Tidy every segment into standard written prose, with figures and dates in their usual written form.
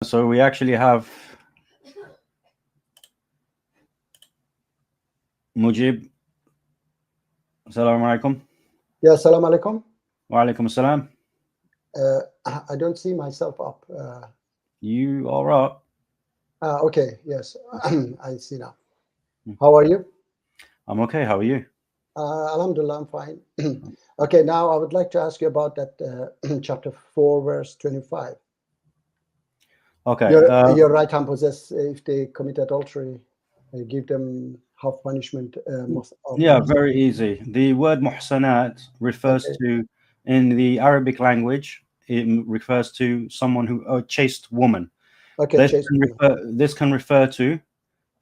So we actually have Mujib. Assalamu alaikum. Yeah, assalamu alaikum. Wa alaikum assalam. I don't see myself up. You are up. Okay, yes, I see now. How are you? I'm okay. How are you? Alhamdulillah, I'm fine. Okay, now I would like to ask you about that chapter 4, verse 25. Okay. Your right hand possess if they commit adultery, give them half punishment. Yeah, very easy. The word muhsanat refers to, in the Arabic language, it refers to someone who, a chaste woman. Okay, this can refer to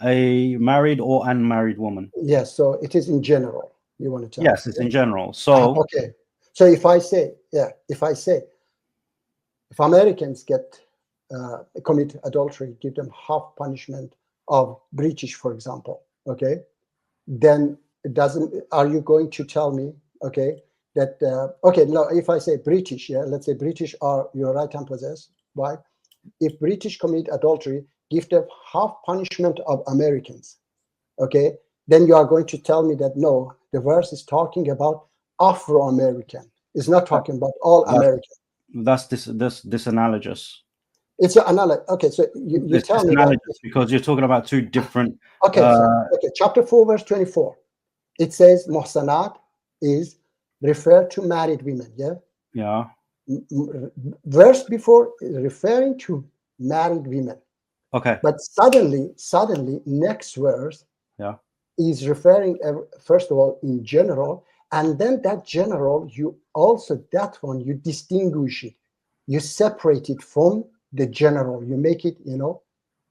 a married or unmarried woman. Yes, so it is in general. You want to tell? Yes, it's in general. So okay, so if I say, if Americans commit adultery, give them half punishment of British, for example, okay, then it doesn't. Are you going to tell me, okay, that no? If I say British, let's say British are your right hand possessed. Why? If British commit adultery, give them half punishment of Americans, okay, then you are going to tell me that no, the verse is talking about Afro-American. It's not talking about all American. That's disanalogous. It's an analogy. Okay, so you tell me that because you're talking about two different. Okay, okay. Chapter 4, verse 24. It says muhsanat is referred to married women. Yeah. Yeah. Verse before is referring to married women. Okay. But suddenly, next verse is referring, first of all, in general, and then that general, you distinguish it, you separate it from the general, you make it,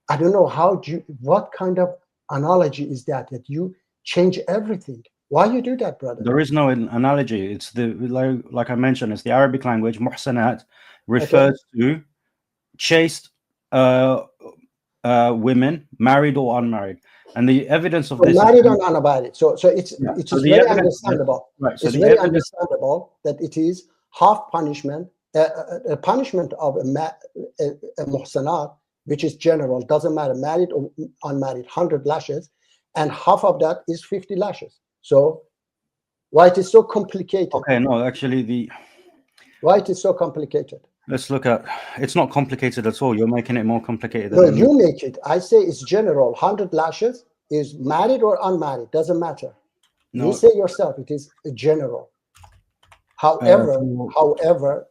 I don't know what kind of analogy is that you change everything. Why you do that, brother? There is no analogy. It's like I mentioned, it's the Arabic language. Muhsanat refers to chaste women, married or unmarried. And the evidence of this married or unmarried. So it's very understandable. Right. So it's very understandable that it is half punishment, a punishment of a muhsanat, which is general, doesn't matter, married or unmarried, 100 lashes, and half of that is 50 lashes. So why it is so complicated? Okay, no, actually why it is so complicated? Let's look at, it's not complicated at all. You're making it more complicated. No, you make it. I say it's general. 100 lashes is married or unmarried, doesn't matter. No. You say yourself, it is general. However,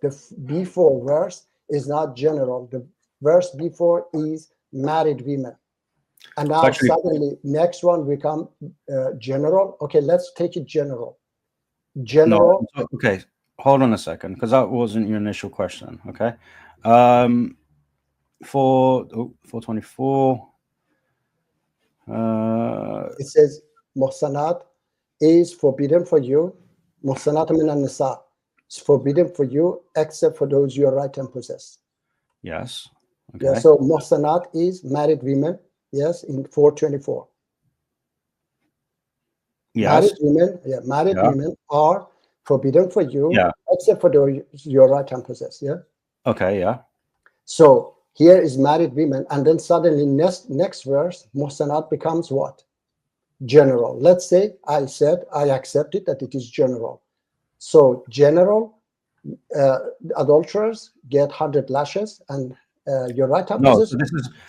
the before verse is not general. The verse before is married women. And now suddenly next one become general. Okay, let's take it general. General. No, okay, hold on a second, because that wasn't your initial question. Okay. 424. It says muhsanat is forbidden for you. Muhsanat min an-nisa is forbidden for you except for those you are right and possess. Yes. Okay. Yeah, so muhsanat is married women. Yes, in 424. Yes. Married women are forbidden for you except for those you are right and possess. Yeah. Okay. Yeah. So here is married women, and then suddenly next verse, muhsanat becomes what? General. Let's say I accepted that it is general. So general adulterers get 100 lashes, and you're right. No, so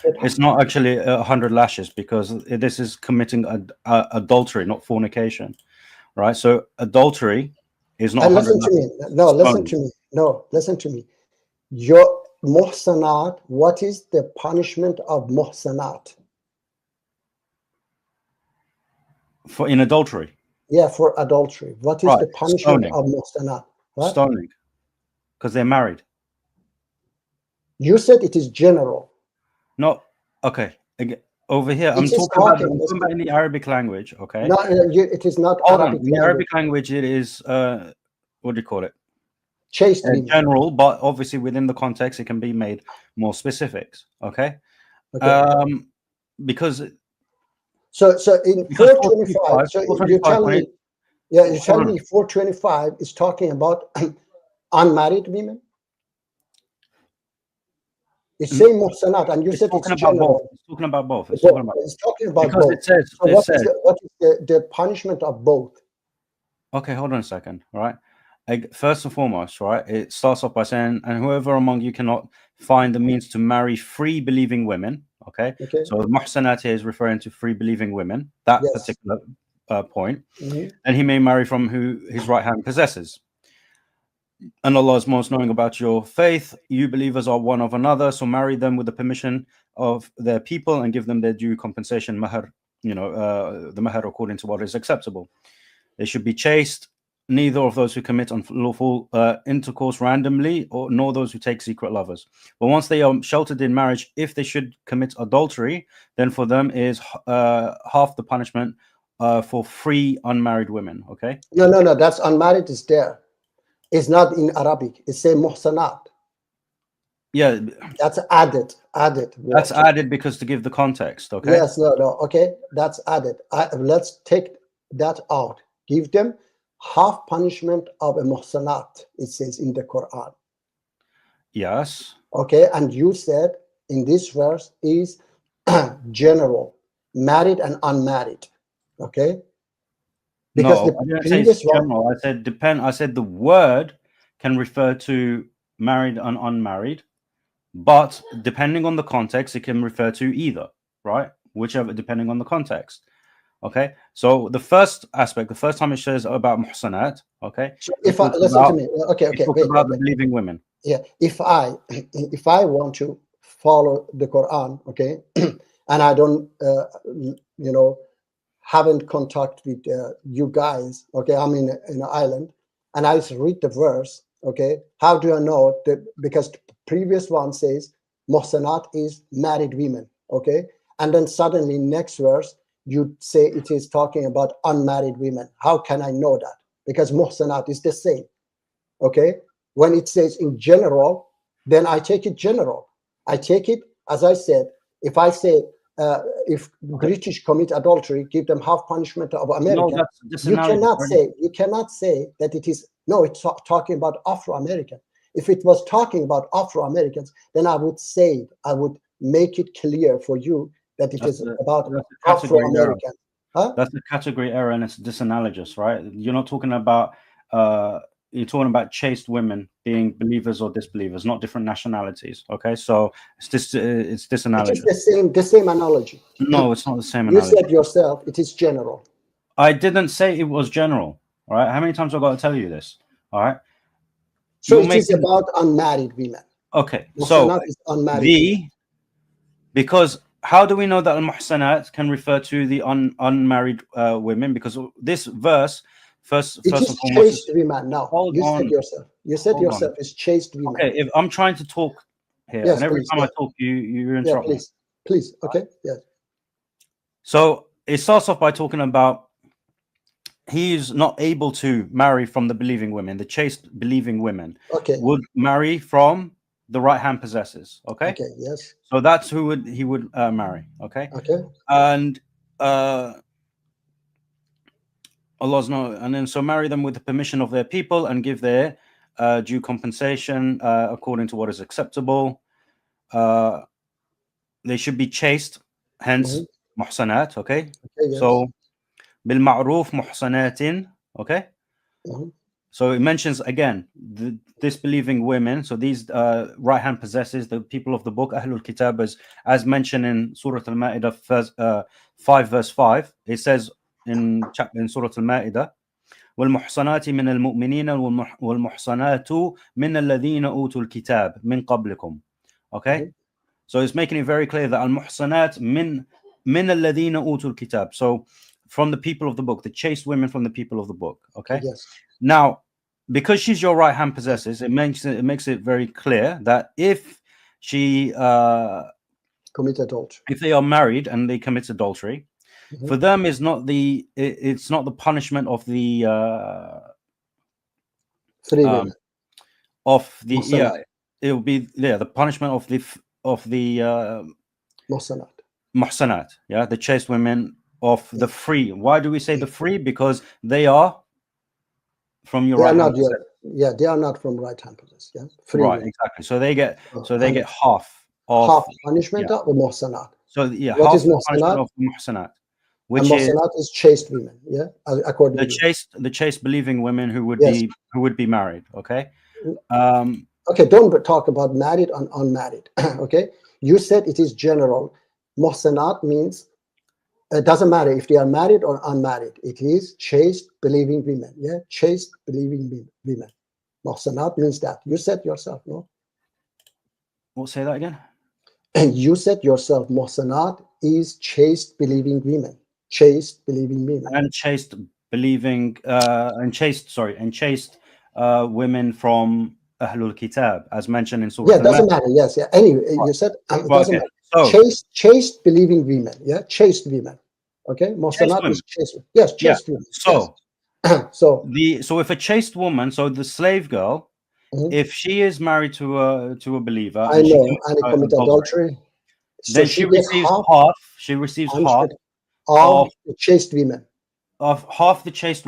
it's not actually 100 lashes, because this is committing adultery, not fornication, right? So adultery is not. Listen to me. No, listen to me. No, listen to me. Your muhsanat, what is the punishment of muhsanat? In adultery? Yeah, for adultery. What is the punishment of muhsanat? What? Stoning, because they're married. You said it is general. No, okay. Over here, I'm talking about in the Arabic language, okay? No, it is not Arabic language. In the Arabic language, it is, what do you call it? Chaste general, but obviously within the context, it can be made more specifics, okay? Because... So in 425, so you're telling me, you're telling me 425 is talking about unmarried women? It's saying muhsanat, and you It's said talking it's about both. general. It's talking about both. It's Both. talking about It's talking about because both. it says So what is the punishment of both? Okay, hold on a second. All right. First and foremost, right, it starts off by saying, and whoever among you cannot find the means to marry free believing women. Okay. Okay. So the muhsanat here is referring to free believing women, that Yes. particular point. Mhm. And he may marry from who his right hand possesses. And Allah is most knowing about your faith. You believers are one of another, so marry them with the permission of their people and give them their due compensation, mahar, the mahar according to what is acceptable. They should be chaste, neither of those who commit unlawful intercourse randomly, nor those who take secret lovers. But once they are sheltered in marriage, if they should commit adultery, then for them is half the punishment for free unmarried women. Okay? No. That's unmarried is there. It's not in Arabic. It's saying muhsanat. Yeah, That's added. that's added because to give the context. Okay. Yes, no. Okay, that's added. Let's take that out. Give them half punishment of a muhsanat. It says in the Quran. Yes. Okay, and you said in this verse is general, married and unmarried. Okay, because No, the I didn't say previous it's one. general. I said depend. I said the word can refer to married and unmarried, but depending on the context, it can refer to either, right? Whichever, depending on the context. Okay. So the first aspect, the first time it says about muhsanat, okay. So if I listen to me, okay, It talks wait. about the believing women. Yeah, if I want to follow the Quran, okay, and I don't, haven't contact with you guys, okay, I'm in an island, and I read the verse, okay, how do I know that? Because the previous one says muhsanat is married women, okay, and then suddenly next verse you say it is talking about unmarried women. How can I know that? Because muhsanat is the same, okay. When it says in general, then I take it general. I take it, as I said, if I say, if British commit adultery, give them half punishment of American. No, that's You analogy. cannot say that it is, no, it's talking about Afro-American. If it was talking about Afro-Americans, then I would say, I would make it clear for you that it is about Afro-American. Huh? That's a category error and it's disanalogous, right? You're not talking about you're talking about chaste women being believers or disbelievers, not different nationalities. Okay, so it's disanalogous. It is the same analogy. No, it's not the same You analogy. said yourself it is general. I didn't say it was general. All right, how many times have I got to tell you this? All right. So it is about unmarried women. Okay, so is unmarried because how do we know that al-muhsanat can refer to the unmarried women? Because this verse, first it is and foremost, chaste women. Now hold on. You said yourself it's chaste women. Okay, if I'm trying to talk here, yes, and every please, time I talk, you interrupt me. Please. Okay. Yes. So it starts off by talking about he's not able to marry from the believing women. The chaste believing women would marry from the right hand possessors. Okay. Okay. Yes. So that's who he would marry. Okay. Okay. And Allah's no, and then so marry them with the permission of their people and give their due compensation according to what is acceptable. They should be chaste, hence muhsanat. Okay. Yes. So bil ma'ruf muhsanatin. Okay. So it mentions again the disbelieving women. So these right hand possessors, the people of the book, Ahlul Kitab, as mentioned in Surah Al-Ma'idah 5 verse 5. It says in Surah Al-Ma'idah, والمحصنات من المؤمنين والمحصنات من الذين أوتوا الكتاب من قبلكم. Okay, so it's making it very clear that al-muhsanat من الذين أوتوا الكتاب. So from the people of the book, the chaste women from the people of the book. Okay. Yes. Now, because she's your right hand possessors, it makes it very clear that if she commit adultery, if they are married and they commit adultery, for them it's not the punishment of the it will be the punishment of the muhsanat, the chaste women of the free. Why do we say the free? Because they are from your right hand possessor. They are not from right hand possessor. Yeah, free right women. Exactly. So they get half. of half punishment of muhsanat. So yeah, What half is the punishment muhsanat? of muhsanat, And which is muhsanat is chaste women. Yeah, according to you. the chaste believing women who would Yes. be married. Okay. Okay, don't talk about married and unmarried. Okay, you said it is general. Muhsanat means it doesn't matter if they are married or unmarried. It is chaste believing women. Yeah, chaste believing women. Muhsanat means that. You said yourself, no? We'll say that again. And you said yourself, muhsanat is chaste believing women. Chaste believing women. And chaste believing and chaste women from Ahlul Kitab, as mentioned in Surah Yeah, it doesn't matter. Yes, yeah. Anyway, you said it doesn't matter. So Chaste believing women. Yeah, chaste women. Okay, muhsanat is chaste. Yes, chaste women. So yes. so if a chaste woman, so the slave girl, if she is married to a believer I and she know, and they commit adultery, so then she receives half. She receives half of the chaste women. Of half the chaste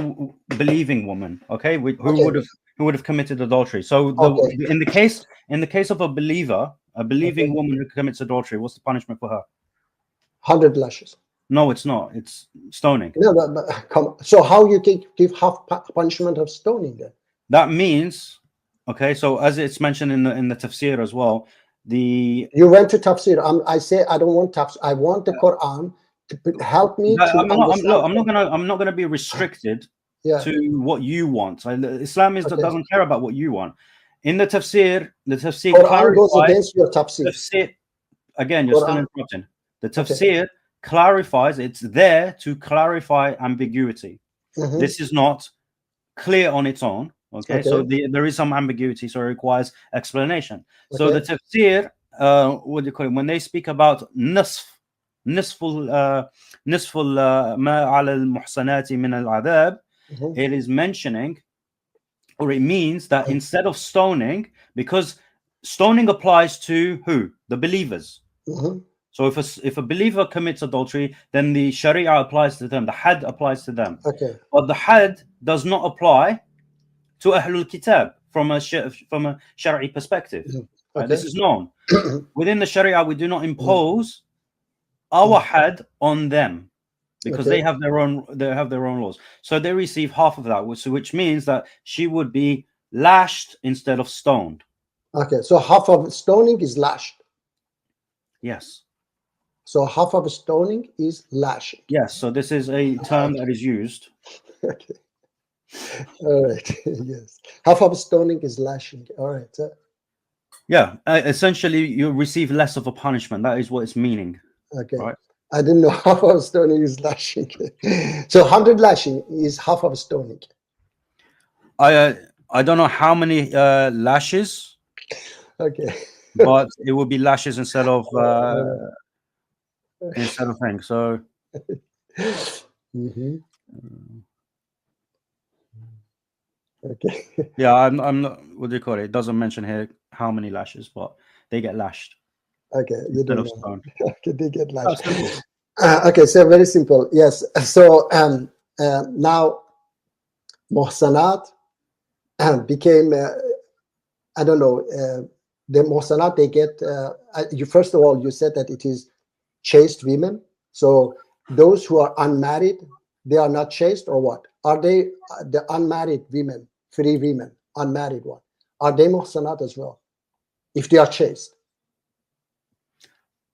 believing woman, okay, who would have committed adultery. So in the case of a believing woman who commits adultery, what's the punishment for her? 100 lashes. No, it's not. It's stoning. No, but so how you can give half punishment of stoning then? That means, okay, so as it's mentioned in the tafsir as well, you went to tafsir. I say I don't want tafsir. I want the Quran to help me to understand. I'm not gonna be restricted to what you want. Islam doesn't care about what you want. In the tafsir Quran goes against your tafsir. Again, you're still interrupting. The tafsir clarifies. It's there to clarify ambiguity. This is not clear on its own. Okay. So there is some ambiguity, so it requires explanation. So the tafsir, what do you call it? When they speak about nisful ma ala al-muhsanati min al-adab, it is mentioning, or it means that instead of stoning, because stoning applies to who? The believers. So if a believer commits adultery, then the Sharia applies to them. The had applies to them. But the had does not apply to Ahlul Kitab from a Shari'i perspective. This is known. Within the Sharia, we do not impose our had on them because they have their own laws. So they receive half of that, which means that she would be lashed instead of stoned. Okay, so half of stoning is lashed. Yes. So half of stoning is lashing. Yes. So this is a term that is used. Okay. All right. Yes. Half of stoning is lashing. All right. Yeah. Essentially, you receive less of a punishment. That is what it's meaning. Okay. Right? I didn't know half of stoning is lashing. So 100 lashing is half of stoning. I don't know how many lashes. Okay. But it would be lashes instead of things. So. Okay. Yeah, I'm not. What do you call it? It doesn't mention here how many lashes, but they get lashed. Okay, you don't know. Okay, they get lashed. Okay, so very simple. Yes. So now muhsanat became I don't know. The muhsanat they get. You first of all you said that it is chaste women. So those who are unmarried, they are not chaste, or what? Are they the unmarried women, free women, unmarried one? Are they muhsanat as well, if they are chaste?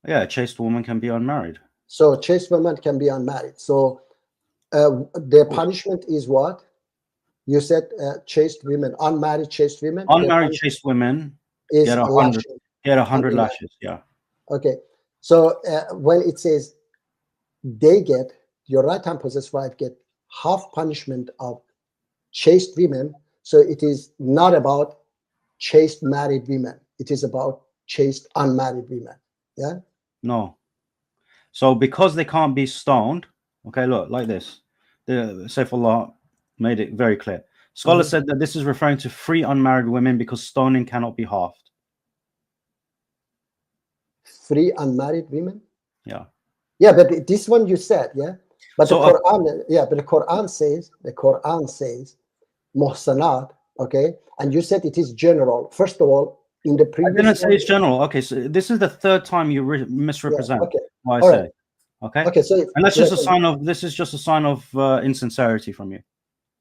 Yeah, a chaste woman can be unmarried. So chaste woman can be unmarried. So their punishment is what? You said chaste women, unmarried chaste women. Unmarried chaste women get 100 lashes. Yeah. Okay. So when it says they get, your right-hand possessed wife get half punishment of chaste women, so it is not about chaste married women. It is about chaste unmarried women. Yeah. No. So because they can't be stoned, okay, look like this. The Saifullah made it very clear. Scholars said that this is referring to free unmarried women because stoning cannot be halved. Free unmarried women. Yeah. Yeah, but this one you said, yeah. But so, the Quran, but the Quran says muhsanat, okay, and you said it is general. First of all, in the I previous didn't say one, it's general. Okay, so this is the third time you misrepresent okay, what I all say. right. Okay. Okay, so And that's just a sign of. This is just a sign of insincerity from you.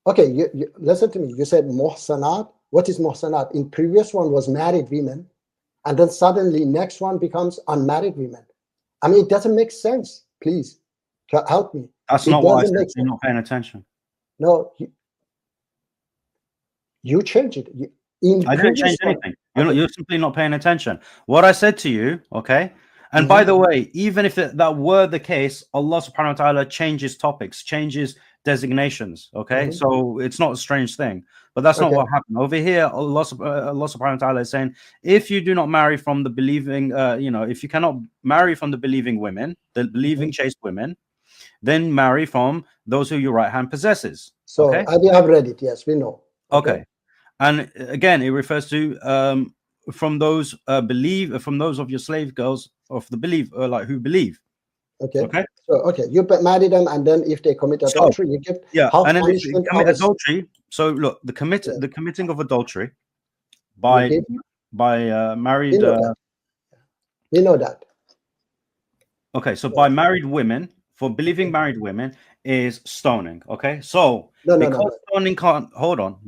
okay, you listen to me. You said muhsanat. What is muhsanat? In previous one was married women, and then suddenly next one becomes unmarried women. I mean, it doesn't make sense. Please help me. That's It not what I doesn't said. make You're sense. not paying attention. No, you change it. I didn't change anything. You're simply not paying attention. What I said to you, okay? And by the way, even if that were the case, Allah subhanahu wa ta'ala changes topics, changes designations, okay? So it's not a strange thing. But that's not what happened. Over here, Allah subhanahu wa ta'ala is saying, if you do not marry from the believing, if you cannot marry from the believing women, the believing chaste women, then marry from those who your right hand possesses. So okay? we have read it, yes, we know. Okay. And again, it refers to from those from those of your slave girls of the like who believe. Okay. So you marry them, and then if they commit adultery, you give and then if you commit adultery. So look, the committing of adultery by married. We know that. Okay, so by married women, for believing married women is stoning. Okay, so stoning can't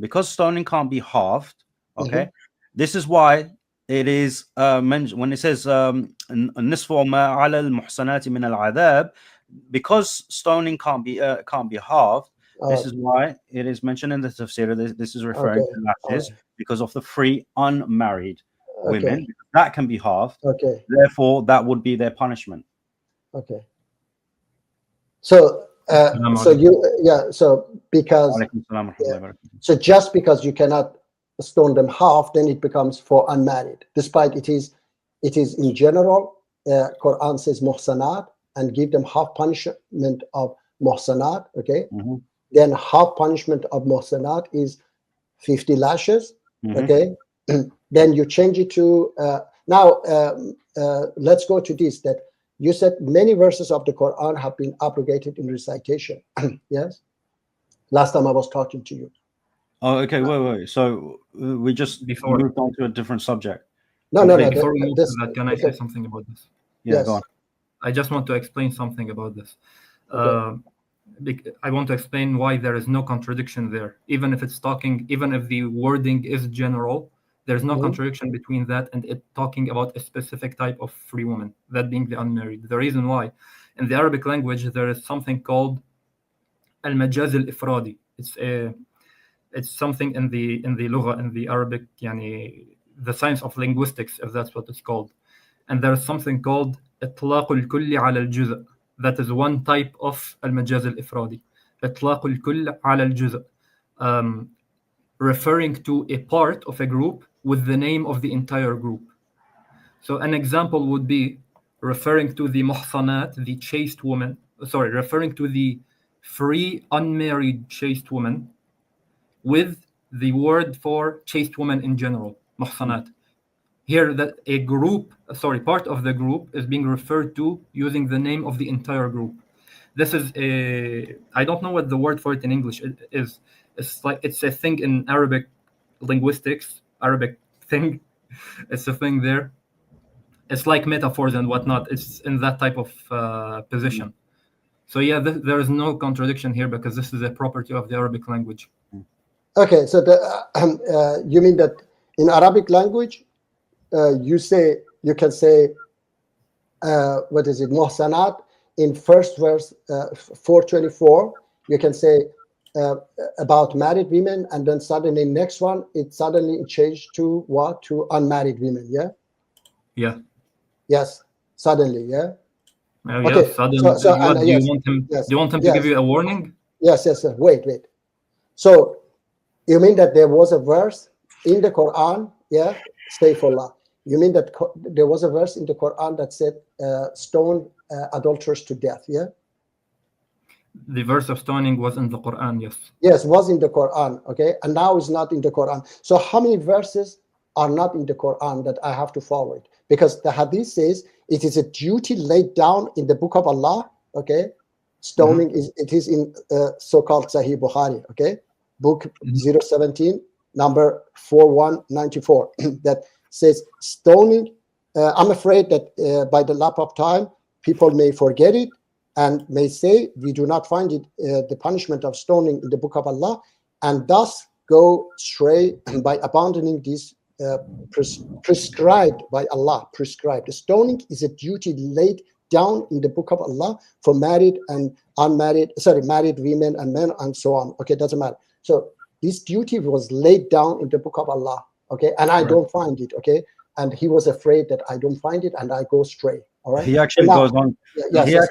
because stoning can't be halved. Okay, this is why it is mentioned when it says nisfu ma ala al-muhsanati min al-adhab, because stoning can't be halved. This is why it is mentioned in the tafsir. This is referring to lashes because of the free unmarried women. That can be halved. Therefore, that would be their punishment. Okay. So because so just because you cannot stone them half, then it becomes for unmarried, despite it is in general. Quran says muhsanat and give them half punishment of muhsanat. Okay. Then half punishment of muhsanat is 50 lashes. Okay. Then you change it to now let's go to this, that you said many verses of the Quran have been abrogated in recitation. Yes. Last time I was talking to you. Oh, okay. Wait. So we just moved on to a different subject. No. Before we move to that, can I say something about this? Yeah, go on. I just want to explain something about this. I want to explain why there is no contradiction there. Even if the wording is general, there's no contradiction between that and it talking about a specific type of free woman, that being the unmarried. The reason why, in the Arabic language, there is something called al-majaz al-ifradi. It's something in the lugha, in the Arabic, the science of linguistics, if that's what it's called. And there is something called itlaq al-kulli ala al-juz'. That is one type of al-majaz al-ifradi. Itlaq al-kull ala al-juz'. Referring to a part of a group with the name of the entire group. So an example would be referring to the muhsanat, the chaste woman, referring to the free unmarried chaste woman with the word for chaste woman in general, muhsanat. Here that part of the group is being referred to using the name of the entire group. This is I don't know what the word for it in English is. It's a thing in Arabic linguistics, Arabic thing. It's a thing there. It's like metaphors and whatnot. It's in that type of position. So yeah, there is no contradiction here because this is a property of the Arabic language. Okay, so you mean that in Arabic language, you can say what is it, muhsanat in first verse 424. You can say about married women, and then suddenly next one it changed to what? To unmarried women. Yeah. Yes. Suddenly. Yeah. Okay. Suddenly. Do you want him to give you a warning? Yes. Wait. So you mean that there was a verse in the Quran? Yeah. Astaghfirullah. You mean that there was a verse in the Quran that said stone adulterers to death? Yeah. The verse of stoning was in the Quran, yes. Yes, was in the Quran, okay? And now it's not in the Quran. So how many verses are not in the Quran that I have to follow it? Because the Hadith says it is a duty laid down in the book of Allah, okay? Stoning is in so-called Sahih Bukhari, okay? Book 017, number 4194, that says stoning. I'm afraid that by the lapse of time, people may forget it and may say, we do not find it, the punishment of stoning in the book of Allah, and thus go astray by abandoning this prescribed by Allah. Prescribed. Stoning is a duty laid down in the book of Allah for married and unmarried, married women and men and so on. Okay, doesn't matter. So this duty was laid down in the book of Allah. Okay, and I don't find it. Okay, and he was afraid that I don't find it and I go astray. All right. He actually goes on. Yes,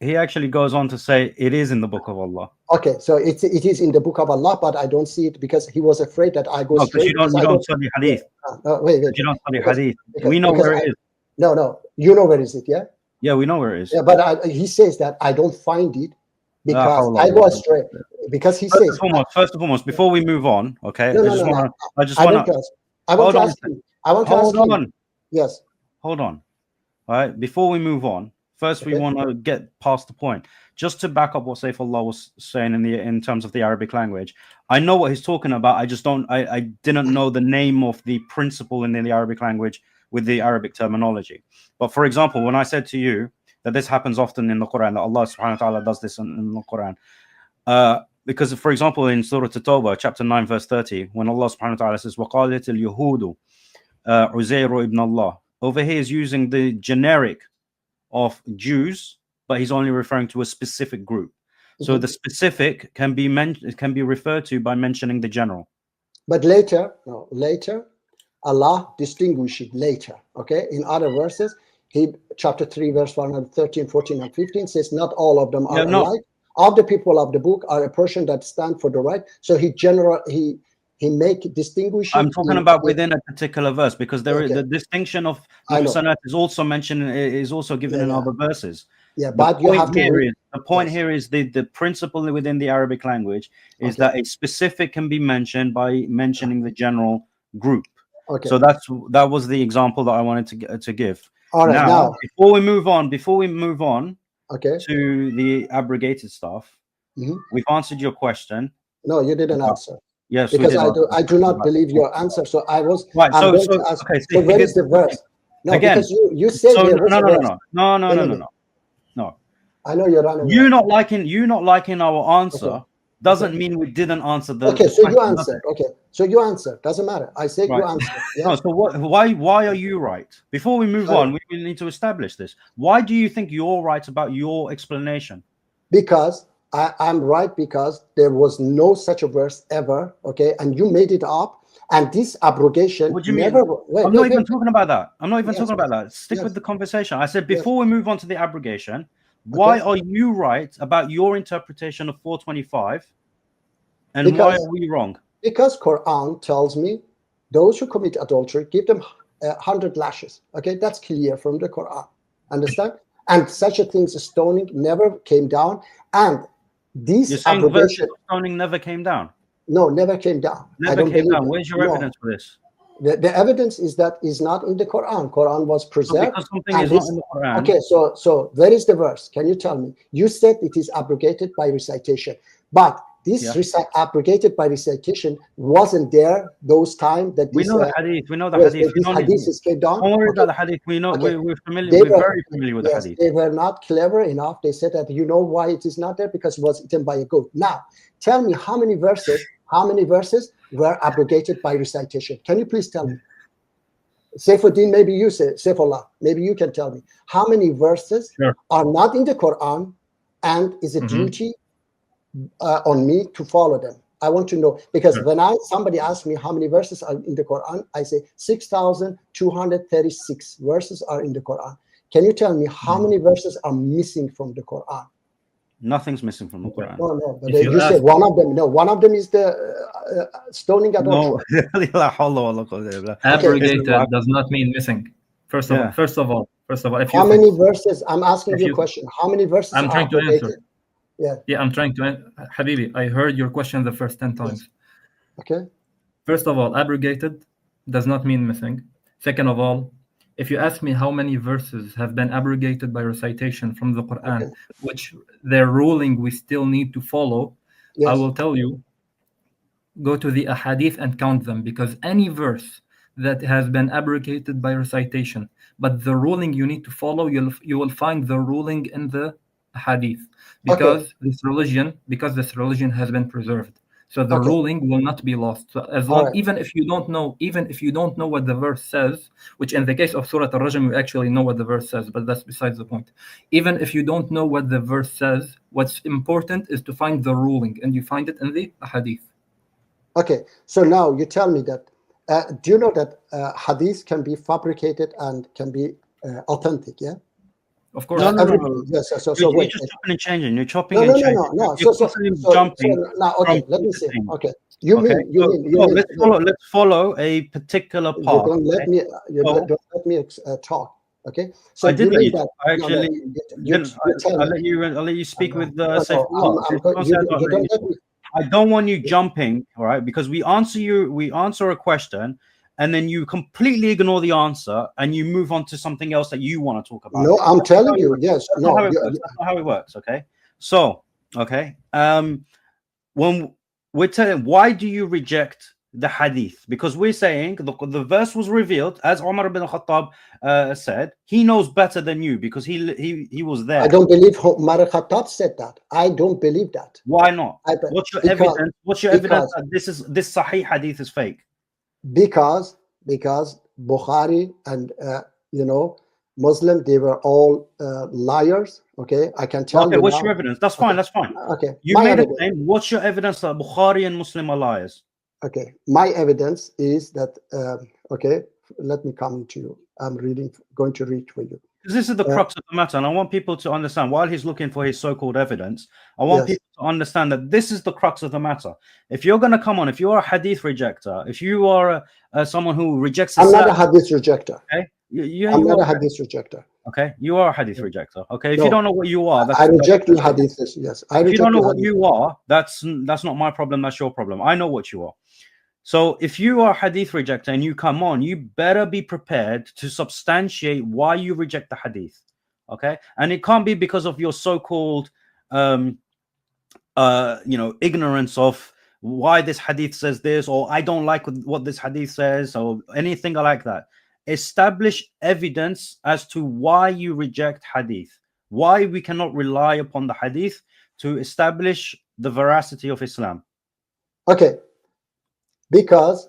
he actually goes on to say it is in the book of Allah. Okay, so it is in the book of Allah, but I don't see it because he was afraid that I go astray. You don't study Hadith. Wait. You don't study Hadith. We know where it is. No. You know where is it? Yeah. Yeah, we know where it is. Yeah, but he says that I don't find it because I go astray. Because he says. First and foremost, before we move on, okay? I want to ask you. Yes. Hold on. All right. Before we move on, first we want to get past the point. Just to back up what Saifullah was saying in terms of the Arabic language, I know what he's talking about. I just don't. I didn't know the name of the principle in the Arabic language with the Arabic terminology. But for example, when I said to you that this happens often in the Quran, that Allah subhanahu wa ta'ala does this in the Quran, because for example in Surah At-Tawbah, chapter 9, verse 30, when Allah subhanahu wa ta'ala says, وَقَالَتِ الْيَهُودُ عُزَيْرُ ibn Allah, over here is using the generic of Jews, but he's only referring to a specific group. So the specific can be referred to by mentioning the general. But later, Allah distinguished later. Okay, in other verses, chapter 3, verse 113, 14, and 15 says, not all of them are alike. All the people of the book are a person that stand for the right. So he make distinguish. I'm talking about within a particular verse, because there is the distinction of muhsanat is also mentioned, is also given in other verses. Yeah, but you have to. The point here is the principle within the Arabic language is that a specific can be mentioned by mentioning the general group. Okay. So that was the example that I wanted to give. All right. Now before we move on, okay, to the abrogated stuff, we've answered your question. No, you didn't answer. Yes, because I do not believe your answer. So I was right. So where is the verse? No, again, because you said no. I know you're running. You not liking our answer doesn't mean we didn't answer the. Okay, so you answered. Okay, so you answered. Doesn't matter. I said you answered. Yeah? No. So why are you right? Before we move on, we need to establish this. Why do you think you're right about your explanation? Because I'm right, because there was no such a verse ever. Okay, and you made it up. And this abrogation. What do you mean? I'm not even talking about that. I'm not even talking about that. Stick with the conversation. I said before we move on to the abrogation, why are you right about your interpretation of 425, and why are we wrong? Because Quran tells me those who commit adultery, give them 100 lashes. Okay, that's clear from the Quran. Understand? And such a thing as stoning never came down. And this abrogation, stoning never came down. No, never came down. Never came down. Where's your evidence for this? The evidence is that is not in the Quran. Quran was preserved. Because something is not in the Quran. Okay, so where is the verse? Can you tell me? You said it is abrogated by recitation, but this abrogated by recitation wasn't there those times that we know the hadith. We know the hadith. Hadiths came down. Don't worry about the hadith. We know we're familiar. We're very familiar with the hadith. They were not clever enough. They said that you know why it is not there, because it was eaten by a goat. Now, tell me how many verses were abrogated by recitation. Can you please tell me? Saifuddin, maybe you say, Saifullah, maybe you can tell me how many verses are not in the Quran and is a duty on me to follow them. I want to know, because when somebody asks me how many verses are in the Quran, I say 6,236 verses are in the Quran. Can you tell me how many verses are missing from the Quran? Nothing's missing from the Quran. No, but you said one of them. No, one of them is the stoning adultery. No, abrogated does not mean missing. First of all, how many verses? I'm asking you a question. How many verses? I'm trying to answer. Yeah, I'm trying to. Habibi, I heard your question the first 10 times. Okay. First of all, abrogated does not mean missing. Second of all, if you ask me how many verses have been abrogated by recitation from the Quran, which their ruling we still need to follow, I will tell you, go to the ahadith and count them, because any verse that has been abrogated by recitation. But the ruling you need to follow, you will find the ruling in the Hadith, because this religion has been preserved. So the ruling will not be lost. So as long, even if you don't know what the verse says, which in the case of Surah Al-Rajm, you actually know what the verse says, but that's besides the point. Even if you don't know what the verse says, what's important is to find the ruling, and you find it in the Hadith. Okay, so now you tell me that, do you know that Hadith can be fabricated and can be authentic, yeah? Of course. No. Yes, so you're wait. just chopping and changing. You're chopping No, and changing. No. You're jumping. Now, okay, let me see. Okay, you mean. Let's follow a particular path. You don't let me. Don't let me talk. Okay. So I did let you. That, I'll let you speak with safe. I don't want you jumping. All right, because we answer a question, and then you completely ignore the answer and you move on to something else that you want to talk about. No, I'm telling you, yes. That's not how it works. Okay. So, okay. When we're telling, why do you reject the Hadith? Because we're saying the verse was revealed, as Umar ibn Khattab said. He knows better than you because he was there. I don't believe Umar Khattab said that. I don't believe that. Why not? What's your evidence? What's your evidence that this Sahih Hadith is fake? Because Bukhari and Muslim, they were all liars. Okay, I can tell you. Okay, what's your evidence? That's fine. That's fine. Okay, you made a claim. What's your evidence that Bukhari and Muslim are liars? Okay, my evidence is that. Okay, let me come to you. I'm going to read for you. Because this is the crux of the matter, and I want people to understand. While he's looking for his so-called evidence, I want people to understand that this is the crux of the matter. If you're going to come on, if you are a Hadith rejector, if you are someone who rejects, I'm not a Hadith rejector. Okay, I'm not a Hadith rejector. Okay, you are a Hadith rejector. Okay, if you don't know what you are, I reject the Hadiths. Yes, if you don't know what you are, that's not my problem. That's your problem. I know what you are. So if you are a Hadith rejector and you come on, you better be prepared to substantiate why you reject the Hadith. Okay, and it can't be because of your so-called, ignorance of why this Hadith says this, or I don't like what this Hadith says, or anything like that. Establish evidence as to why you reject Hadith, why we cannot rely upon the Hadith to establish the veracity of Islam. Okay. Because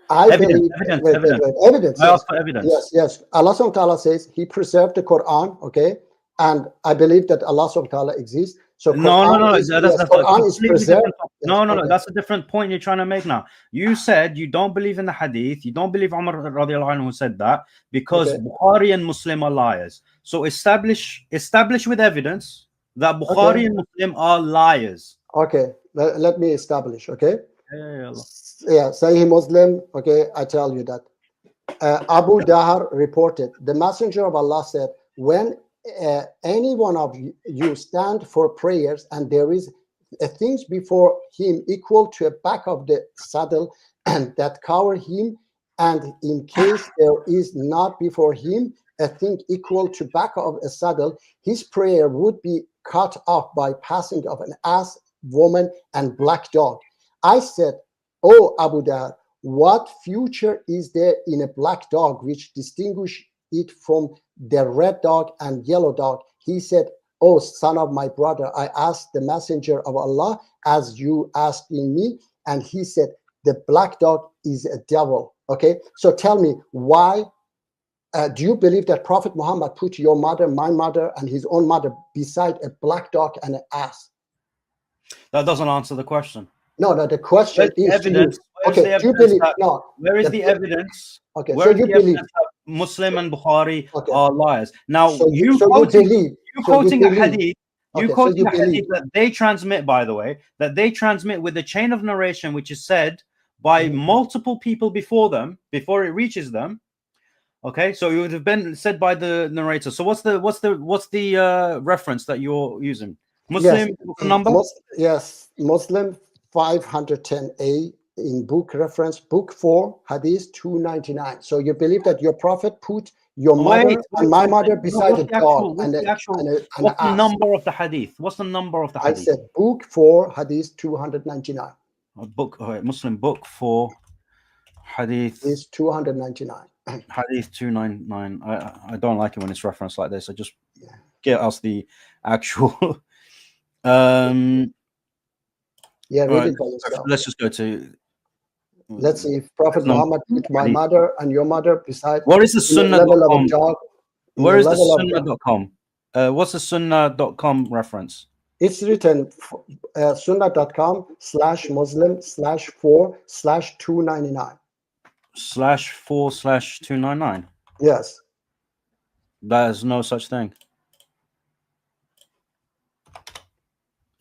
I believe evidence. I ask for evidence. Yes. Allah subhanahu wa ta'ala says he preserved the Quran, okay? And I believe that Allah subhanahu wa ta'ala exists. So Quran is preserved. No, that's a different point you're trying to make now. You said you don't believe in the Hadith, you don't believe Umar radiallahu anhu said that because Bukhari and Muslim are liars. So establish with evidence that Bukhari and Muslim are liars. Okay, let me establish, okay? Sahih Muslim, okay, I tell you that. Abu Dahar reported, the Messenger of Allah said, when any one of you stand for prayers and there is things before him equal to a back of the saddle and that cover him, and in case there is not before him a thing equal to back of a saddle, his prayer would be cut off by passing of an ass, woman, and black dog. I said, oh, Abu Dhar, what future is there in a black dog which distinguish it from the red dog and yellow dog? He said, oh, son of my brother, I asked the messenger of Allah as you asking me. And he said, the black dog is a devil. Okay, so tell me, why do you believe that Prophet Muhammad put your mother, my mother, and his own mother beside a black dog and an ass? That doesn't answer the question. No, the question is evidence. Okay, do you believe? No. Where is the evidence? Okay, where so is you the believe evidence that Muslim and Bukhari are liars? Now, you quoting a hadith. You quoting a hadith that they transmit, by the way, that they transmit with a chain of narration which is said by multiple people before them, before it reaches them. Okay, so it would have been said by the narrator. So what's the reference that you're using? Muslim number? Muslim 510a in book reference, book 4, Hadith 299. So you believe that your prophet put your mother and my mother beside a dog and what's the number of the hadith? What's the number of the hadith? I said book 4, Hadith 299. Muslim book 4, Hadith is 299. Hadith 299. I don't like it when it's referenced like this. I just get us the actual. Yeah, read right, it by yourself. let's just go to. Let's see if Prophet No, Muhammad put my mother and your mother beside what is the in the level of sunnah.com? a dog. Where is the sunnah.com? What's the sunnah.com reference? It's written sunnah.com/muslim/4/299. /4/299. Yes. There's no such thing.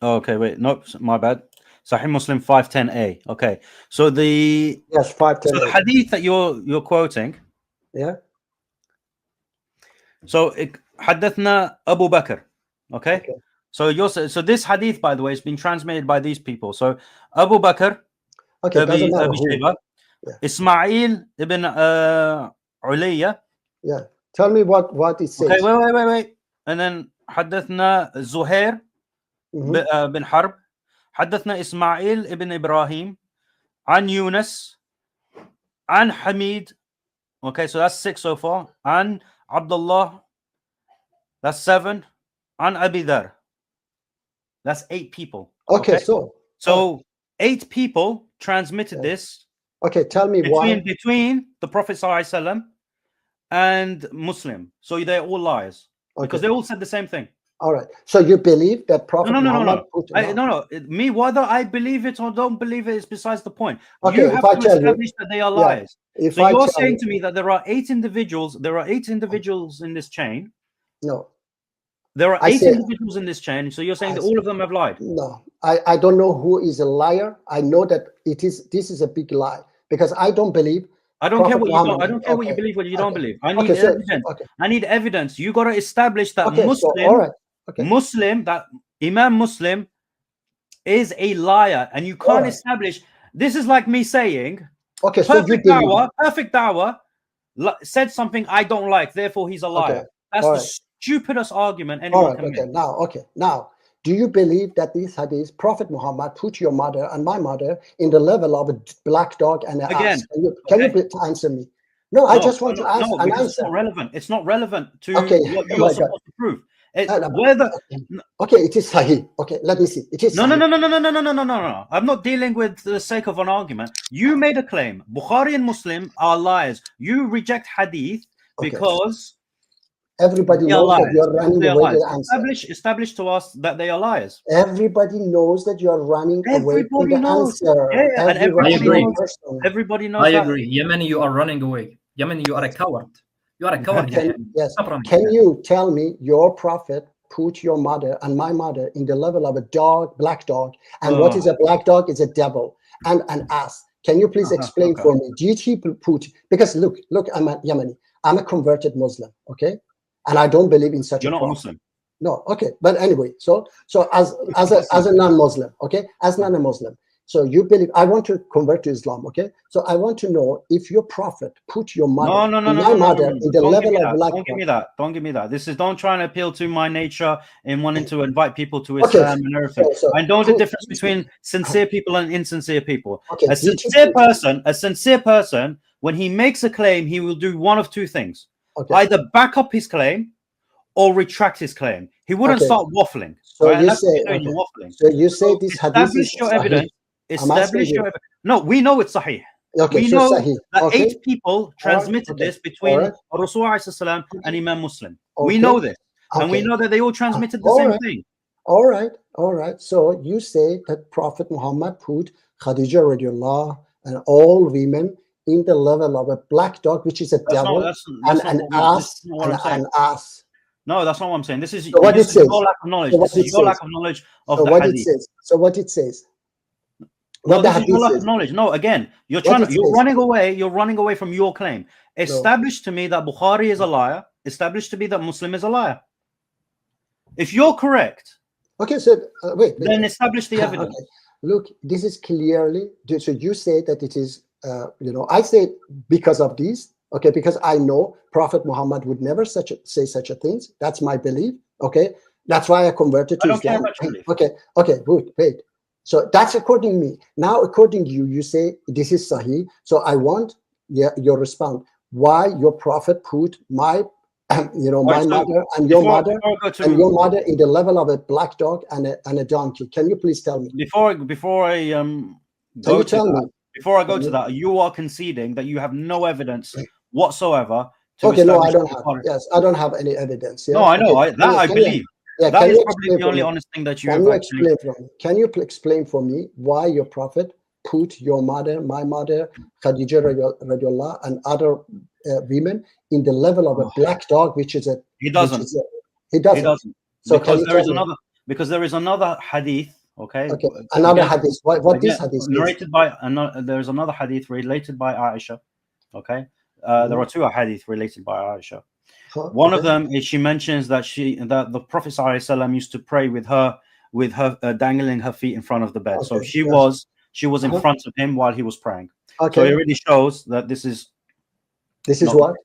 Oh, okay, wait, nope, my bad. Sahih Muslim 510a. Okay, so the 510. So the hadith that you're quoting. Yeah. So حدثنا Abu Bakr. Okay. So this hadith, by the way, has been transmitted by these people. So Abu Bakr, doesn't matter who. Ismail ibn Ulayya. Yeah. Tell me what it says. Okay, wait. And then حدثنا Zuhair bin Harb. حدثنا إسماعيل ابن إبراهيم عن يونس عن حميد. Okay, so that's 6 so far. عن عبد الله, that's 7. عن أبي ذر, that's 8 people. Okay, so 8 people transmitted this. Okay, tell me between the Prophet ﷺ and Muslim. So they're all liars because they all said the same thing. All right. So you believe that Prophet Muhammad No. Me, whether I believe it or don't believe it is besides the point. Okay, you have to establish that they are liars. So you're saying to me that there are 8 individuals. There are 8 individuals in this chain. No. There are 8 individuals in this chain. So you're saying that all of them have lied. No. I don't know who is a liar. I know that this is a big lie because I don't believe. I don't care what you don't. I don't care what you believe, what you don't believe. I need evidence. I need evidence. You got to establish that Muslim, that Imam Muslim is a liar, and you can't establish. This is like me saying, Perfect Dawah said something I don't like, therefore he's a liar. That's the stupidest argument anyone can make. Now, do you believe that this hadith, Prophet Muhammad put your mother and my mother in the level of a black dog and an ass? Can you answer me? No, I just want to ask an answer. It's not relevant. It's not relevant to what you're supposed to prove. It is Sahih. Okay, let me see. It is No. I'm not dealing with the sake of an argument. You made a claim. Bukhari and Muslim are liars. You reject hadith because everybody knows that you're running away with the answer. Establish to us that they are liars. Everybody knows that you're running away with the answer. Everybody knows. I agree. Yemeni, you are running away. Yemeni, you are a coward. You are a coward. Can you tell me your prophet put your mother and my mother in the level of a dog, black dog, and what is a black dog? Is a devil and an ass. Can you please explain for me? Did he put? Because look, I'm a Yemeni. I'm a converted Muslim. Okay, and I don't believe in such. You're not Muslim. No. Okay, but anyway, so as a non-Muslim, okay, as non-Muslim. So you believe I want to convert to Islam, okay? So I want to know if your prophet put your mother, my mother, in the level of black. Don't give me that. Don't give me that. Don't try and appeal to my nature in wanting to invite people to Islam and everything. I know the difference between sincere people and insincere people. A sincere person, when he makes a claim, he will do one of 2 things: either back up his claim or retract his claim. He wouldn't start waffling. So you say this hadith is your evidence. Establish your evidence. No, we know it's sahih. Okay, we know that 8 people transmitted this between Rasulullah and Imam Muslim. We know this. And we know that they all transmitted the same thing. All right. So you say that Prophet Muhammad put Khadija radiallahu and all women in the level of a black dog, which is a devil, and an ass, and an ass. No, that's not what I'm saying. This is your lack of knowledge. This is your lack of knowledge of the hadith. So what it says. This is your lack of knowledge. No, again, you're running away. You're running away from your claim. Establish to me that Bukhari is a liar. Establish to me that Muslim is a liar. If you're correct, so wait. Then establish the evidence. Look, this is clearly. So you say that it is. I say because of these. Okay, because I know Prophet Muhammad would never say such a thing. That's my belief. Okay, that's why I converted to Islam. Okay, good. Wait. So that's according to me. Now, according to you, you say this is Sahih. So I want your response. Why your prophet put my, my mother and your mother and your mother in the level of a black dog and a donkey? Can you please tell me? Before I go to that, you are conceding that you have no evidence whatsoever. Okay, no, I don't have. Yes, I don't have any evidence. Yeah? No, I know. Okay. I believe. Yeah, that is probably the only honest thing that you have actually. Can you explain for me why your prophet put your mother, my mother, Khadija radiallahu, and other women in the level of a black dog, which is a. He doesn't. He doesn't. So because there is another hadith. Okay. Okay. Another hadith. What this hadith narrated by there's another hadith related by Aisha. Okay. There are two hadith related by Aisha. One of them is she mentions that the Prophet ﷺ used to pray with her dangling her feet in front of the bed. Okay, so she was in front of him while he was praying. Okay. So it really shows that this is what?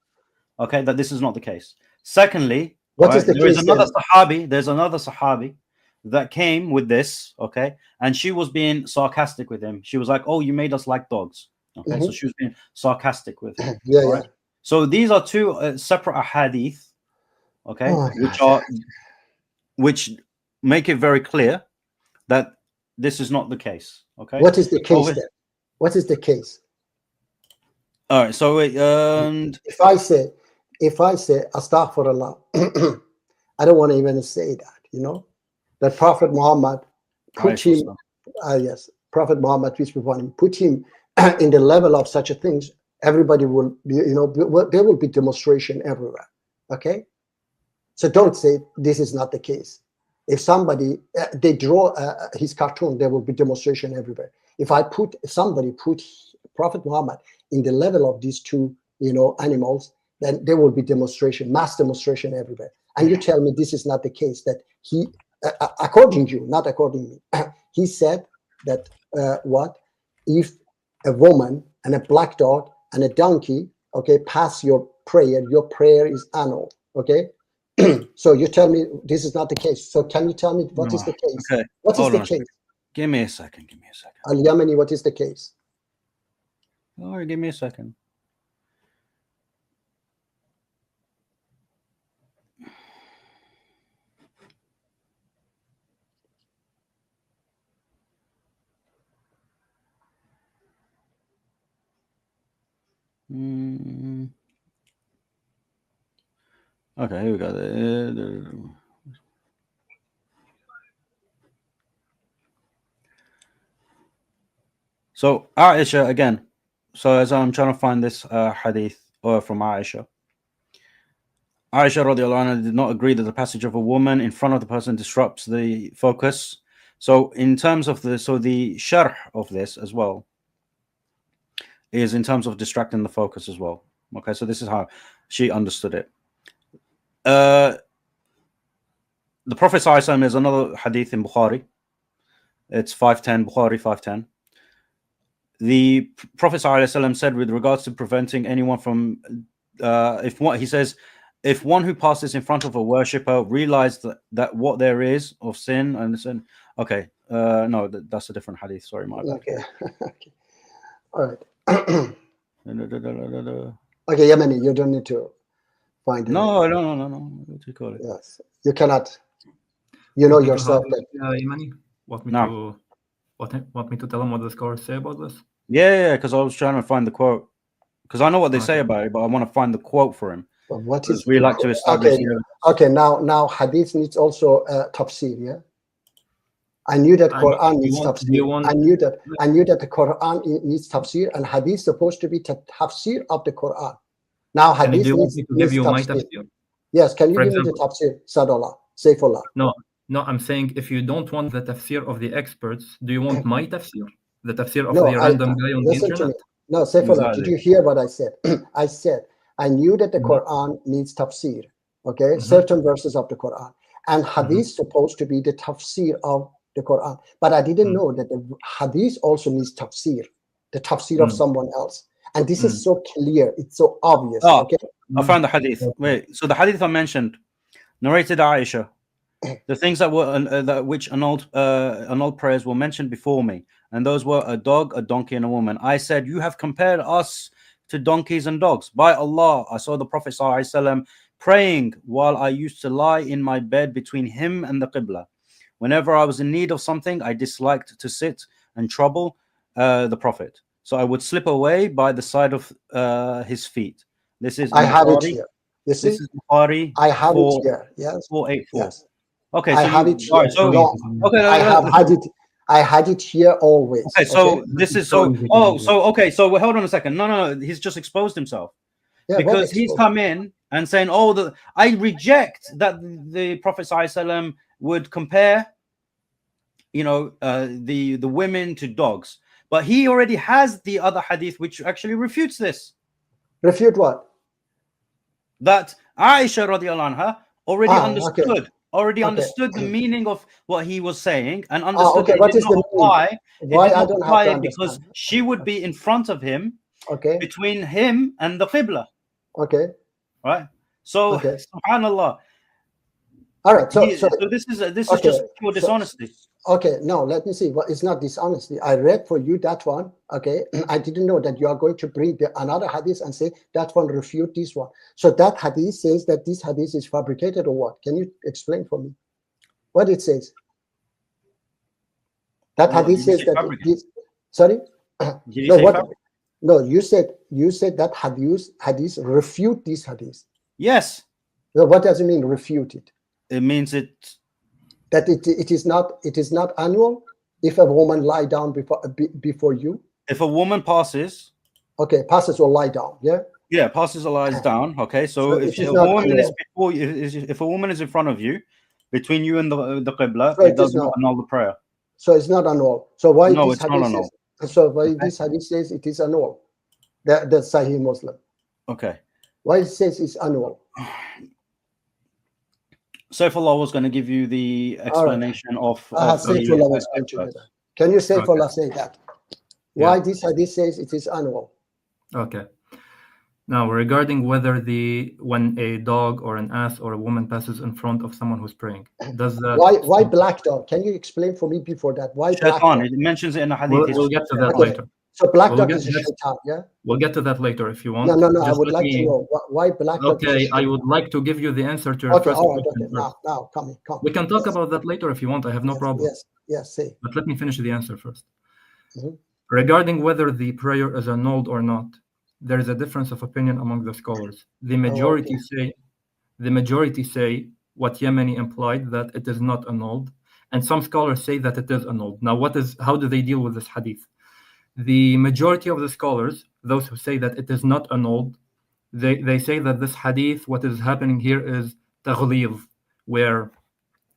Okay, that this is not the case. Secondly, what is the case? There's another Sahabi that came with this, okay, and she was being sarcastic with him. She was like, "Oh, you made us like dogs." Okay, so she was being sarcastic with him. Yeah. So these are two separate hadith, okay, which make it very clear that this is not the case. Okay. What is the case then? What is the case? All right. So if I say astaghfirullah, I don't want to even say that. That Prophet Muhammad put him. Yes, Prophet Muhammad, peace be upon him, put him in the level of such a things. Everybody will be, there will be demonstration everywhere. Okay, so don't say this is not the case. If somebody they draw his cartoon, there will be demonstration everywhere. If somebody put Prophet Muhammad in the level of these two, animals, then there will be demonstration, mass demonstration everywhere. And you tell me this is not the case. That he, according to you, not according to me, he said that what if a woman and a black dog and a donkey, okay, pass your prayer is annulled, okay? So you tell me this is not the case. So can you tell me what is the case? Okay. What is the case? Give me a second. Al-Yamani, what is the case? All right, give me a second. Okay, here we go. So Aisha again. So as I'm trying to find this hadith from Aisha. Aisha radiallahu anha did not agree that the passage of a woman in front of the person disrupts the focus. So in terms of the sharh of this as well is in terms of distracting the focus as well. Okay, so this is how she understood it. The Prophet ﷺ is another hadith in Bukhari. It's 510, Bukhari 510. The Prophet ﷺ said with regards to preventing anyone from, if one who passes in front of a worshipper realized that what there is of sin and sin. Okay, no, that's a different hadith. Sorry, my bad. Okay. Okay. All right. Okay, Yemeni, you don't need to find it. No. What do you call it? Yes, you cannot. You know yourself that. Yemeni, want me to tell him what the scholars say about this? Yeah, because I was trying to find the quote. Because I know what they say about it, but I want to find the quote for him. But what is we like to establish? Okay. Now hadith needs also tafsir. Yeah. I knew that Quran needs tafsir. I knew that the Quran needs tafsir, and hadith is supposed to be tafsir of the Quran. Now hadith needs tafsir. Yes, can you give me the tafsir? Sadullah, Saifullah. No, I'm saying if you don't want the tafsir of the experts, do you want my tafsir? The tafsir of the random guy on the internet? No, Saifullah, did you hear what I said? I said, I knew that the Quran needs tafsir, okay? Certain verses of the Quran. And hadith is supposed to be the tafsir of the Quran. But I didn't know that the hadith also needs tafsir, the tafsir of someone else. And this is so clear. It's so obvious. Okay. I found the hadith. Wait, so the hadith I mentioned, narrated Aisha. The things that were which annulled prayers were mentioned before me, and those were a dog, a donkey, and a woman. I said, you have compared us to donkeys and dogs. By Allah, I saw the Prophet ﷺ praying while I used to lie in my bed between him and the Qibla. Whenever I was in need of something, I disliked to sit and trouble the Prophet. So I would slip away by the side of his feet. This is I have it Bukhari. here. You see? This is Bukhari. I have it here. Yes. 484. Yes. Okay, I so have it here. so No, okay, I have had it. I had it here always. Okay, so this is so. Oh, so okay, so hold on a second. No, he's just exposed himself Yeah, because he's come in and saying, "Oh, I reject that the Prophet ﷺ would compare, the women to dogs." But he already has the other hadith which actually refutes this. Refute what? That Aisha radiallahu anha already understood the meaning of what he was saying and understood that what it is did not apply. Why I don't have to understand? Because she would be in front of him, between him and the Qibla. Okay. Right. So, subhanallah. All right. So this is just pure dishonesty. Okay. No, let me see. Well, it's not dishonesty. I read for you that one. Okay. I didn't know that you are going to bring another hadith and say that one refute this one. So that hadith says that this hadith is fabricated or what? Can you explain for me what it says? That hadith says that this. Sorry. No, you said that hadith refute this hadith. Yes. Well, what does it mean refute it? It means that it is not annual if a woman lie down before you. If a woman passes. Okay, passes or lie down. Yeah. Yeah, passes or lies down. Okay, so if a woman is before you, if a woman is in front of you, between you and the Qibla, it does not annul the prayer. So it's not annul. So why no, this it's not annul. So why this hadith says it is annul? That's Sahih Muslim. Okay. Why it says it's annul? Saifullah was going to give you the explanation of Saifullah was going to do that. Can you Saifullah say that? Why this hadith says it is annul? Okay. Now, regarding whether when a dog or an ass or a woman passes in front of someone who's praying, does that why black dog? Can you explain for me before that? Why black dog? It mentions it in the hadith. We'll get to that later. So black dog is a shaitan, yeah? We'll get to that later if you want. No. I would like to know why black dog. Okay, I would like to give you the answer to your first question. Now, come. We can talk about that later if you want. I have no problem. Yes, say. But let me finish the answer first. Regarding whether the prayer is annulled or not, there is a difference of opinion among the scholars. The majority say what Yemeni implied, that it is not annulled, and some scholars say that it is annulled. Now, how do they deal with this hadith? The majority of the scholars, those who say that it is not annulled, they say that this hadith, what is happening here is taghlib, where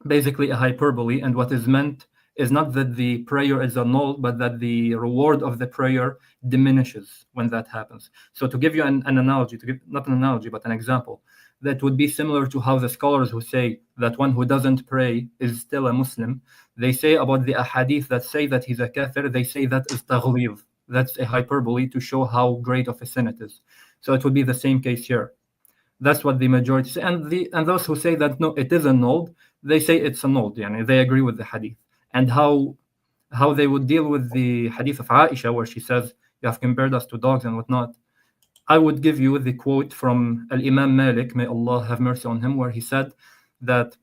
basically a hyperbole, and what is meant is not that the prayer is annulled, but that the reward of the prayer diminishes when that happens. So to give you an analogy, not an analogy, but an example, that would be similar to how the scholars who say that one who doesn't pray is still a Muslim, they say about the ahadith that say that he's a kafir, they say that is taghlib. That's a hyperbole to show how great of a sin it is. So it would be the same case here. That's what the majority say. And those who say that no, it is annulled, they say it's annulled. They agree with the hadith. And how they would deal with the hadith of Aisha, where she says, you have compared us to dogs and whatnot. I would give you the quote from Al-Imam Malik, may Allah have mercy on him, where he said that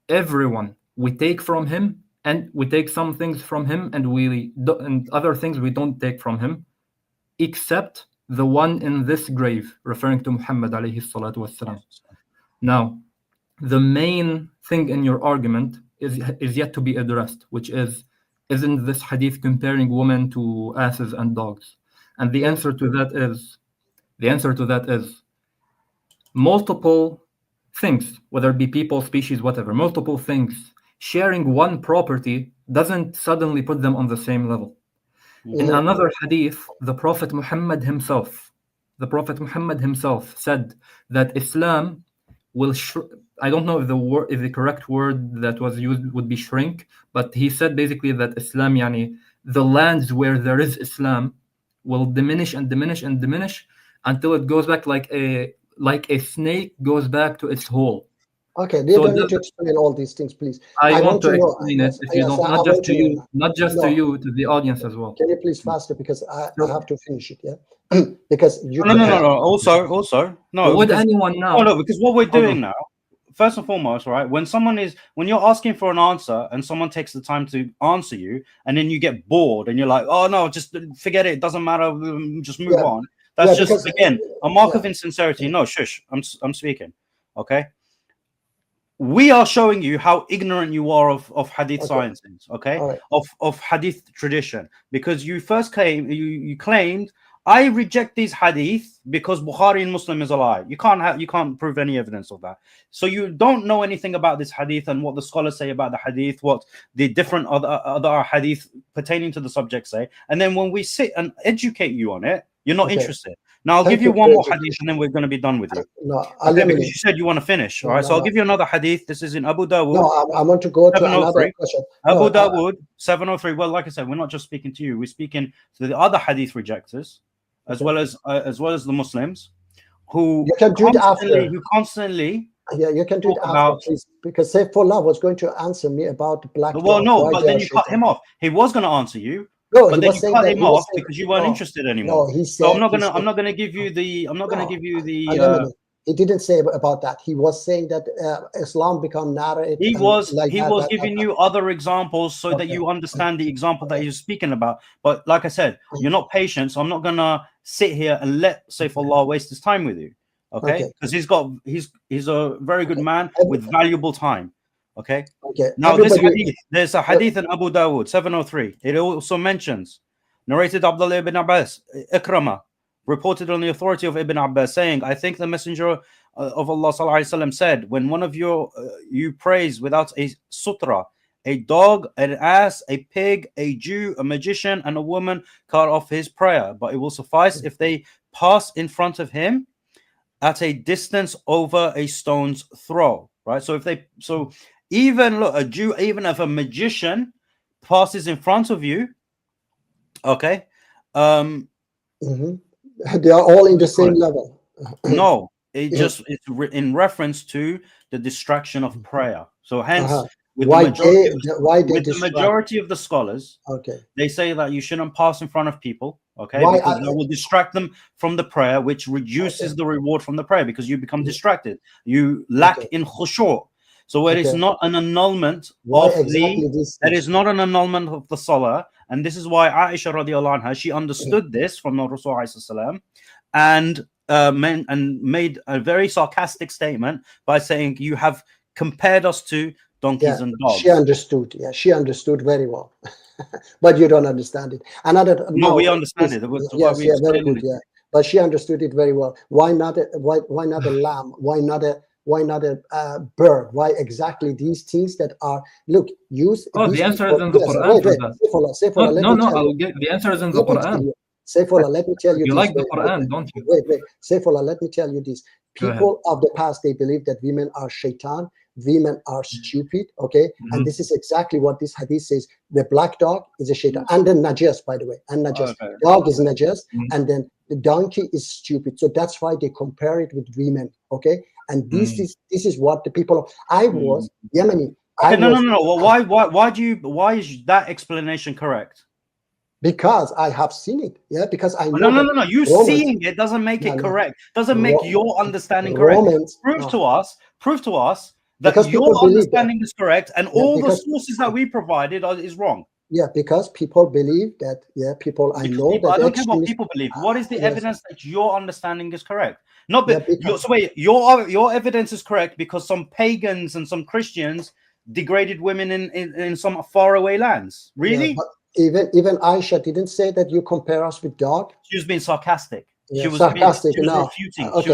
everyone we take from him, and we take some things from him, and other things we don't take from him, except the one in this grave, referring to Muhammad alayhi salatu wassalam. Now, the main thing in your argument is yet to be addressed, which is, isn't this hadith comparing women to asses and dogs? And the answer to that is multiple things, whether it be people, species, whatever, multiple things sharing one property doesn't suddenly put them on the same level. In another hadith, the Prophet Muhammad himself said that Islam will I don't know if the correct word that was used would be shrink, but he said basically that Islam, the lands where there is Islam will diminish and diminish and diminish until it goes back like a snake goes back to its hole. Okay, you don't need to explain all these things, please. I want to explain it if you don't, not just to you, not just to you, to the audience as well. Can you please faster, because I have to finish it, yeah? Because you no. Also, no. Would anyone now? No, because what we're doing now, first and foremost, right? When you're asking for an answer and someone takes the time to answer you, and then you get bored and you're like, oh no, just forget it. It doesn't matter. Just move on. That's just again a mark of insincerity. No, shush. I'm speaking. Okay. We are showing you how ignorant you are of hadith sciences, okay? Right. Of hadith tradition, because you first you claimed I reject these hadith because Bukhari and Muslim is a lie. You can't prove any evidence of that. So you don't know anything about this hadith and what the scholars say about the hadith, what the different other hadith pertaining to the subject say, and then when we sit and educate you on it, you're not interested. Now I'll give you one more hadith and then we're going to be done with you. Because you said you want to finish. All right, so I'll give you another hadith. This is in Abu Dawud. No, I want to go to another question. Abu Dawud 703. Well, like I said, we're not just speaking to you. We're speaking to the other hadith rejectors, as well as the Muslims, who you can do it after. Who constantly. Yeah, you can do it after, please. Because Saifullah was going to answer me about the black. Well, no, but then you cut him off. He was going to answer you. No, but then you cut him off because you weren't interested anymore. No, he said. So I'm not gonna give you the. I'm not gonna give you the. He didn't say about that. He was saying that Islam become narrow. He was giving you other examples so that you understand the example that he's speaking about. But like I said, you're not patient, so I'm not gonna sit here and let Saifullah waste his time with you. Okay, because he's a very good man with valuable time. Okay. Now there's a hadith in Abu Dawud 703. It also mentions, narrated Abdullah ibn Abbas, Ikrama, reported on the authority of Ibn Abbas, saying, I think the Messenger of Allah sallallahu alaihi wasallam said, when one of you prays without a sutra, a dog, an ass, a pig, a Jew, a magician, and a woman cut off his prayer, but it will suffice if they pass in front of him at a distance over a stone's throw. Right. So even look, a Jew, even if a magician passes in front of you, okay, they are all in the same level. No, it's in reference to the distraction of prayer. So hence, with the majority of the scholars, they say that you shouldn't pass in front of people, because that will distract them from the prayer, which reduces the reward from the prayer because you become distracted. You lack in khushu'. So it is not an annulment of the salah, and this is why Aisha radiallahu anha, she understood this from the Rasul ﷺ, and made a very sarcastic statement by saying, you have compared us to donkeys and dogs. She understood. Yeah, she understood very well. But you don't understand it. We understand it. Very good. Yeah, but she understood it very well. Why not a lamb? Why not a bird? Why exactly these things that are used? The answer is in the Quran. The answer is in the Quran. Saifullah, let me tell you. You like the Quran, don't you? Wait. Saifullah, let me tell you this. People of the past, they believe that women are shaitan, women are stupid, and this is exactly what this hadith says. The black dog is a shaitan, and then najas, by the way, and najas. Dog is najas, and then the donkey is stupid. So that's why they compare it with women, and this is what the people. I was Yemeni. No. Well, why is that explanation correct? Because I have seen it, because I know. No. You seeing it doesn't make it correct. Doesn't make your understanding correct. Prove to us that your understanding is correct, and all the sources that we provided is wrong. Yeah, because people believe that. Yeah, people. I know that. I don't care what people believe. What is the evidence that your understanding is correct? Not your evidence is correct because some pagans and some Christians degraded women in some faraway lands. Really? Yeah, even Aisha didn't say that you compare us with dog. She was being sarcastic. She was sarcastic. She was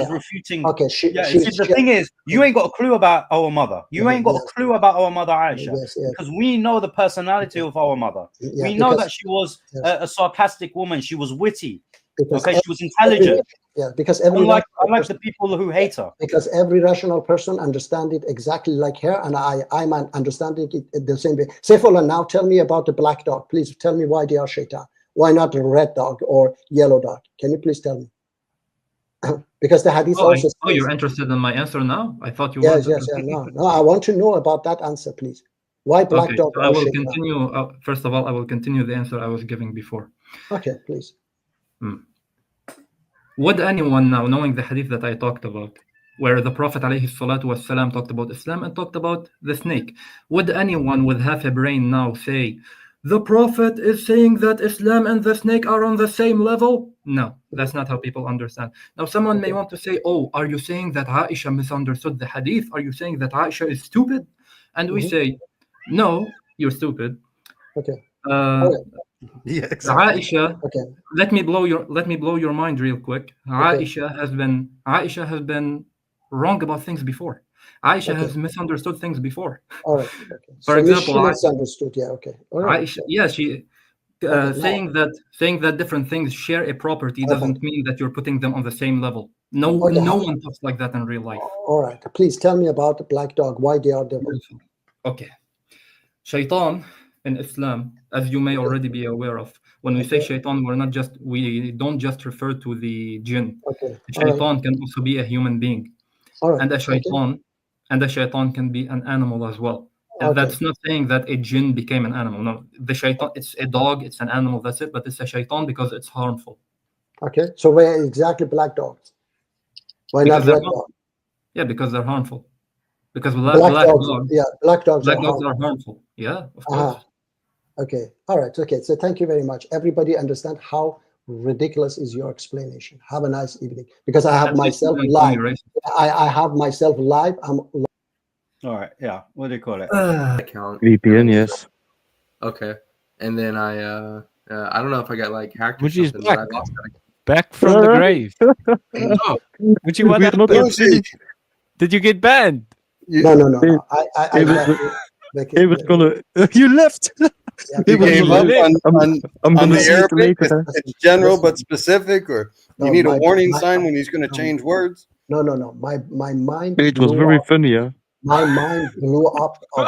refuting. The thing is, you ain't got a clue about our mother. You ain't got a clue about our mother Aisha, because we know the personality of our mother. We know that she was a sarcastic woman. She was witty. She was intelligent. Because unlike the people who hate her. Because every rational person understands it exactly like her, and I'm understanding it the same way. Saifullah, now tell me about the black dog. Please tell me why they are shaitan. Why not a red dog or yellow dog? Can you please tell me? Because the hadith Oh, also oh, you're says, interested in my answer now? I thought you yes, weren't. yes, yeah, no, I want to know about that answer, please. Why black Okay, dog so I or will shaitan? continue. First of all, I will continue the answer I was giving before. Okay, please. Would anyone now, knowing the hadith that I talked about, where the Prophet ﷺ talked about Islam and talked about the snake, would anyone with half a brain now say, the Prophet is saying that Islam and the snake are on the same level? No, that's not how people understand. Now, someone may want to say, oh, are you saying that Aisha misunderstood the hadith? Are you saying that Aisha is stupid? And we say, no, you're stupid. Okay. Yeah, exactly. Aisha, Okay. let me blow your mind real quick. Aisha has been wrong about things before. Aisha has misunderstood things before. All right. Okay. For So example, she misunderstood. Yeah. Okay. All right. Aisha, yeah, she saying that different things share a property doesn't mean that you're putting them on the same level. No one talks like that in real life. All right. Please tell me about the black dog. Why they are devil? Okay. Shaitan in Islam, as you may already be aware of, when we say shaitan, we don't just refer to the jinn. Okay. Shaitan can also be a human being. All right. And a shaitan can be an animal as well. And that's not saying that a jinn became an animal. No, the shaitan, it's a dog, it's an animal, that's it, but it's a shaitan because it's harmful. Okay. So where exactly black dogs? Why not red dogs? Yeah, because they're harmful. Because black dogs are harmful. Yeah, of course. Okay. All right. Okay. So thank you very much. Everybody understand how ridiculous is your explanation. Have a nice evening. Because I have myself live. I have myself live. All right. Yeah. What do you call it? Account. VPN, yes. Okay. And then I don't know if I got like hacked or Which is something, back. but I lost that. Back from the grave. Oh, Would you want to Did you get banned? No. It was gonna. You left. You gave up on the Arabic. It's general but specific, or you need a warning sign when he's going to change words. No. My mind. It was very funny, yeah. My mind blew up of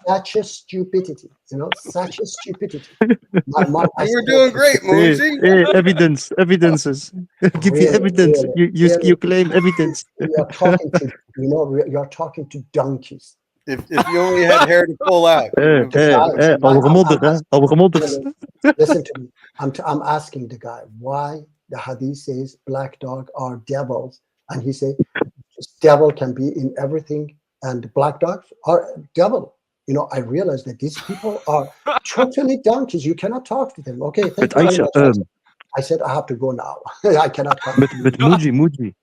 such a stupidity. Such a stupidity. You were doing great, Moosey. Evidences. Give me evidence. You claim evidence. You're talking to donkeys. If you only had hair to pull out. Listen to me. I'm asking the guy why the hadith says black dog are devils, and he says devil can be in everything, and black dogs are devil. I realize that these people are totally donkeys. You cannot talk to them. Okay, thank you very much. I said I have to go now. I cannot come. But Muji.